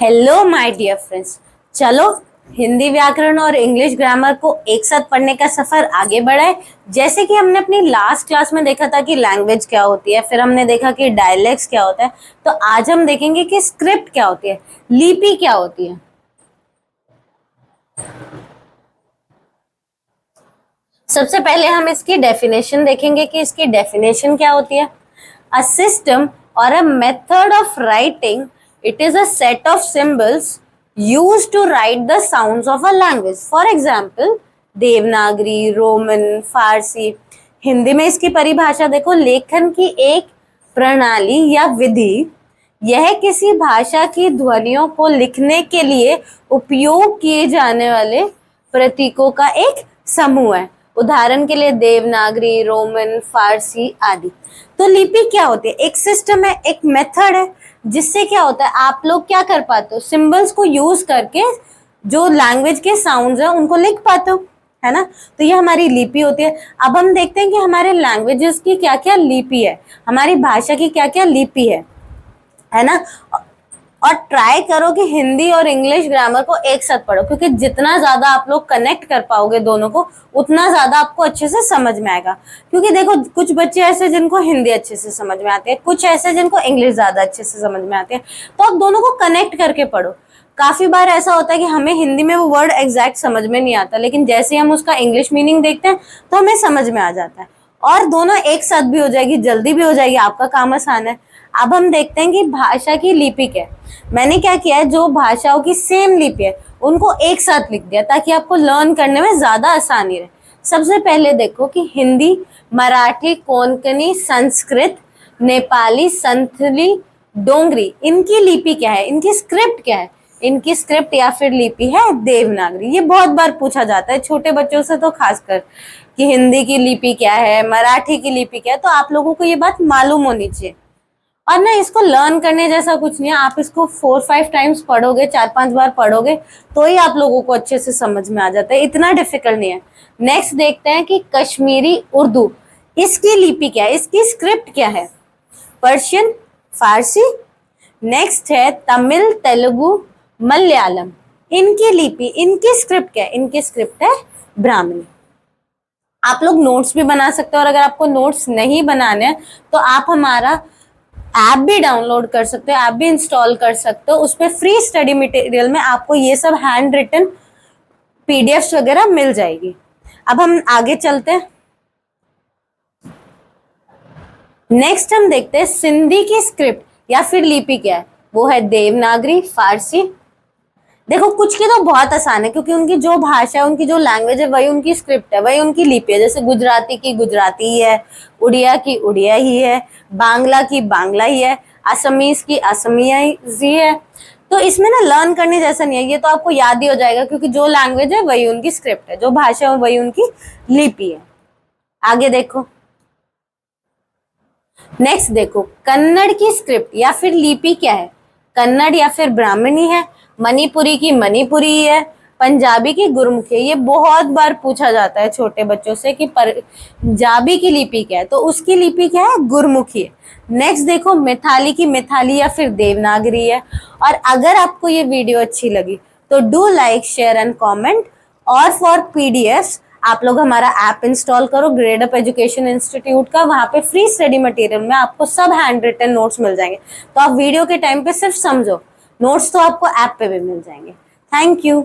Hello my dear friends. चलो हिंदी व्याकरण और इंग्लिश ग्रामर को एक साथ पढ़ने का सफर आगे बढ़ाए। जैसे कि हमने अपनी लास्ट क्लास में देखा था कि लैंग्वेज क्या होती है, फिर हमने देखा कि डायलेक्ट्स क्या होता है, तो आज हम देखेंगे कि स्क्रिप्ट क्या होती है, लिपि क्या होती है। सबसे पहले हम इसकी डेफिनेशन देखेंगे कि इसकी डेफिनेशन क्या होती है। अ सिस्टम और a method of writing, it is a set of symbols used to write the sounds of a language. For example, Devanagari, Roman, Farsi. Hindi में इसकी परिभाषा देखो, लेखन की एक प्रणाली या विधि। यह किसी भाषा की ध्वनियों को लिखने के लिए उपयोग किए जाने वाले प्रतीकों का एक समूह है। उदाहरण के लिए देवनागरी, रोमन, फारसी आदि। तो लिपि क्या होती है? एक सिस्टम है, एक मेथड है, जिससे क्या होता है, आप लोग क्या कर पाते हो, सिंबल्स को यूज करके जो लैंग्वेज के साउंड्स है उनको लिख पाते हो, है ना। तो ये हमारी लिपि होती है। अब हम देखते हैं कि हमारे लैंग्वेजेस की क्या क्या लिपि है, हमारी भाषा की क्या क्या लिपि है ना। और ट्राई करो कि हिंदी और इंग्लिश ग्रामर को एक साथ पढ़ो, क्योंकि जितना ज्यादा आप लोग कनेक्ट कर पाओगे दोनों को, उतना ज्यादा आपको अच्छे से समझ में आएगा। क्योंकि देखो, कुछ बच्चे ऐसे जिनको हिंदी अच्छे से समझ में आती है, कुछ ऐसे जिनको इंग्लिश ज्यादा अच्छे से समझ में आती है, तो आप दोनों को कनेक्ट करके पढ़ो। काफी बार ऐसा होता है कि हमें हिंदी में वो वर्ड एग्जैक्ट समझ में नहीं आता, लेकिन जैसे हम उसका इंग्लिश मीनिंग देखते हैं तो हमें समझ में आ जाता है, और दोनों एक साथ भी हो जाएगी, जल्दी भी हो जाएगी, आपका काम आसान है। अब हम देखते हैं कि भाषा की लिपि क्या है। मैंने क्या किया है, जो भाषाओं की सेम लिपि है उनको एक साथ लिख दिया, ताकि आपको लर्न करने में ज्यादा आसानी रहे। सबसे पहले देखो कि हिंदी, मराठी, कोंकणी, संस्कृत, नेपाली, संथली, डोंगरी, इनकी लिपि क्या है, इनकी स्क्रिप्ट क्या है। इनकी स्क्रिप्ट या फिर लिपि है देवनागरी। ये बहुत बार पूछा जाता है छोटे बच्चों से, तो खासकर कि हिंदी की लिपि क्या है, मराठी की लिपि क्या है, तो आप लोगों को ये बात मालूम होनी चाहिए। और ना, इसको लर्न करने जैसा कुछ नहीं है, आप इसको 4-5 टाइम्स पढ़ोगे, 4-5 बार पढ़ोगे तो ही आप लोगों को अच्छे से समझ में आ जाता है, इतना डिफिकल्ट नहीं है। नेक्स्ट देखते हैं कि कश्मीरी उर्दू, इसकी लिपि क्या है, इसकी स्क्रिप्ट क्या है। पर्शियन, फारसी। नेक्स्ट है तमिल, तेलुगु, मलयालम, इनकी लिपि, इनकी स्क्रिप्ट क्या है, इनकी स्क्रिप्ट है ब्राह्मणी। आप लोग नोट्स भी बना सकते हो, और अगर आपको नोट्स नहीं बनाने हैं तो आप हमारा ऐप भी डाउनलोड कर सकते हो, ऐप भी इंस्टॉल कर सकते हो। उस पर फ्री स्टडी मटेरियल में आपको ये सब हैंड रिटन पीडीएफ्स वगैरह मिल जाएगी। अब हम आगे चलते हैं। नेक्स्ट हम देखते हैं सिंधी की स्क्रिप्ट या फिर लिपि क्या है। वो है देवनागरी, फारसी। देखो, कुछ की तो बहुत आसान है, क्योंकि उनकी जो भाषा है, उनकी जो लैंग्वेज है, वही उनकी स्क्रिप्ट है, वही उनकी लिपि है। जैसे गुजराती की गुजराती ही है, उड़िया की उड़िया ही है, बांग्ला की बांग्ला ही है, असमीज की असमिया ही है। तो इसमें ना लर्न करने जैसा नहीं है, ये तो आपको याद ही हो जाएगा, क्योंकि जो लैंग्वेज है वही उनकी स्क्रिप्ट है, जो भाषा है वही उनकी लिपि है। आगे देखो, नेक्स्ट देखो, कन्नड़ की स्क्रिप्ट या फिर लिपि क्या है। कन्नड़ या फिर ब्राह्मणी है, मणिपुरी की मणिपुरी है, पंजाबी की गुरमुखी है। ये बहुत बार पूछा जाता है छोटे बच्चों से कि पंजाबी की लिपि क्या है, तो उसकी लिपि क्या है, गुरमुखी है। नेक्स्ट देखो, मैथाली की मैथाली या फिर देवनागरी है। और अगर आपको ये वीडियो अच्छी लगी तो do like, share and comment. और फॉर पीडीएफ आप लोग हमारा ऐप इंस्टॉल करो, ग्रेड अप एजुकेशन इंस्टीट्यूट का। वहां पे फ्री स्टडी मटेरियल में आपको सब हैंड रिटन नोट्स मिल जाएंगे। तो आप वीडियो के टाइम पे सिर्फ समझो, नोट्स तो आपको ऐप पे भी मिल जाएंगे। Thank you.